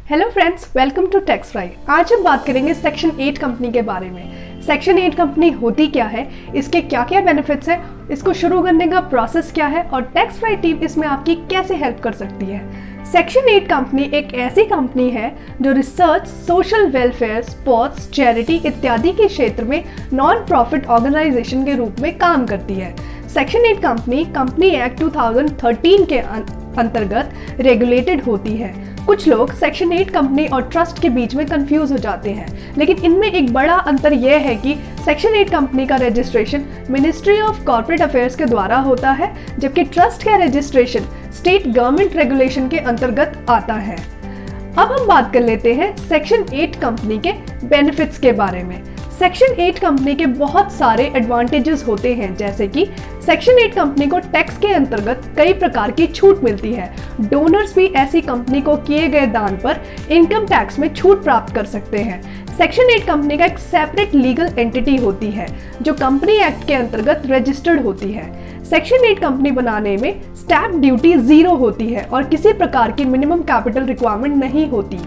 Hello friends, welcome to tax fry. आज हम बात करेंगे सेक्शन 8 कंपनी के बारे में। सेक्शन 8 कंपनी होती क्या है, इसके क्या क्या बेनिफिट्स हैं, इसको शुरू करने का प्रोसेस क्या है और टैक्स फ्राई टीम इसमें आपकी कैसे हेल्प कर सकती है। सेक्शन 8 कंपनी एक ऐसी कंपनी है जो research, social welfare, sports, charity इत्यादि के क्षेत्र में नॉन प्रॉफिट ऑर्गेनाइजेशन के रूप में काम करती है। सेक्शन 8 कंपनी एक्ट 2013 के अंतर्गत रेगुलेटेड होती है। कुछ लोग सेक्शन 8 कंपनी और ट्रस्ट के बीच में कंफ्यूज हो जाते हैं, लेकिन इनमें एक बड़ा अंतर यह है कि सेक्शन 8 कंपनी का registration ministry of corporate affairs के द्वारा होता है, जबकि ट्रस्ट का रजिस्ट्रेशन स्टेट गवर्नमेंट रेगुलेशन के अंतर्गत आता है। अब हम बात कर लेते हैं सेक्शन 8 कंपनी के बेनिफिट्स के बारे में। सेक्शन 8 कंपनी के बहुत सारे एडवांटेजेस होते हैं, जैसे कि सेक्शन 8 कंपनी को टैक्स के अंतर्गत कई प्रकार की छूट मिलती है। डोनर्स भी ऐसी कंपनी को किए गए दान पर इनकम टैक्स में छूट प्राप्त कर सकते हैं। सेक्शन 8 कंपनी का एक सेपरेट लीगल एंटिटी होती है जो कंपनी एक्ट के अंतर्गत रजिस्टर्ड होती है। सेक्शन 8 कंपनी बनाने में स्टैम्प ड्यूटी 0 होती है और किसी प्रकार की मिनिमम कैपिटल रिक्वायरमेंट नहीं होती।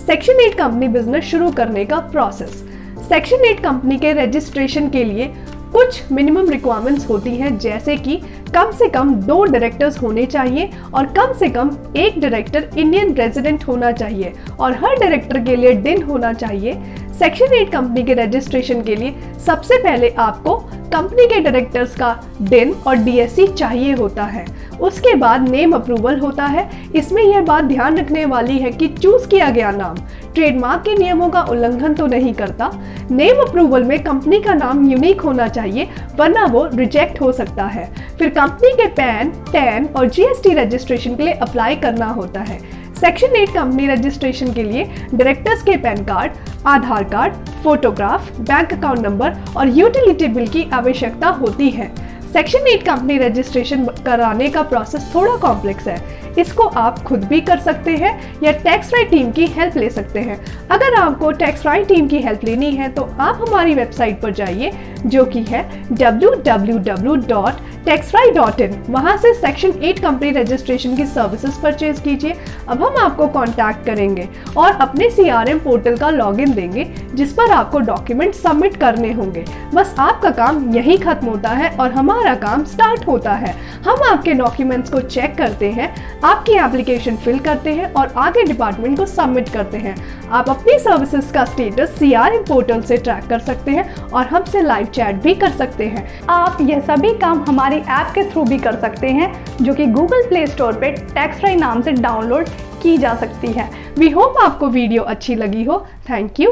सेक्शन 8 कंपनी बिजनेस शुरू करने का प्रोसेस। सेक्शन 8 कंपनी के रजिस्ट्रेशन के लिए कुछ मिनिमम रिक्वायरमेंट्स होती हैं, जैसे कि कम से कम 2 डायरेक्टर्स होने चाहिए और कम से कम 1 डायरेक्टर इंडियन रेजिडेंट होना चाहिए और हर डायरेक्टर के लिए डिन होना चाहिए। सेक्शन 8 कंपनी के रजिस्ट्रेशन के लिए सबसे पहले आपको कंपनी के डायरेक्टर्स का डिन और डीएससी चाहिए होता है। उसके बाद नेम अप्रूवल होता है। इसमें यह बात ध्यान रखने वाली है कि चूज किया गया नाम ट्रेडमार्क के नियमों का उल्लंघन तो नहीं करता। नेम अप्रूवल में कंपनी का नाम यूनिक होना चाहिए, वरना वो रिजेक्ट हो सकता है। फिर कंपनी के पैन, टैन और जीएसटी रजिस्ट्रेशन के लिए अप्लाई करना होता है। सेक्शन 8 कंपनी रजिस्ट्रेशन के लिए डायरेक्टर्स के PAN card, Aadhaar card, photograph, bank account number और यूटिलिटी बिल की आवश्यकता होती है। सेक्शन 8 कंपनी रजिस्ट्रेशन कराने का प्रोसेस थोड़ा कॉम्प्लेक्स है। इसको आप खुद भी कर सकते हैं या टैक्स फ्राई टीम की हेल्प ले सकते हैं। अगर आपको टैक्स फ्राई टीम की हेल्प लेनी है तो आप हमारी वेबसाइट पर जाइए, जो कि है www.taxfry.in। वहां से सेक्शन 8 कंपनी रजिस्ट्रेशन की सर्विसेज परचेज कीजिए। अब हम आपको कांटेक्ट करेंगे और अपने CRM पोर्टल का लॉगिन देंगे, जिस पर आपको डॉक्यूमेंट सबमिट करने होंगे। बस आपका काम यहीं खत्म होता है और हमारा काम स्टार्ट होता है। हम आपके डॉक्यूमेंट्स को चेक करते हैं, आपकी एप्लीकेशन फिल करते हैं और आगे डिपार्टमेंट को सबमिट करते हैं। आप अपनी सर्विसेज का स्टेटस CRM पोर्टल से ट्रैक कर सकते हैं और हमसे लाइव चैट भी कर सकते हैं। आप यह सभी काम हमारी ऐप के थ्रू भी कर सकते हैं, जो कि गूगल प्ले स्टोर पे टैक्स फ्राई नाम से डाउनलोड की जा सकती है। वी होप आपको वीडियो अच्छी लगी हो। Thank you.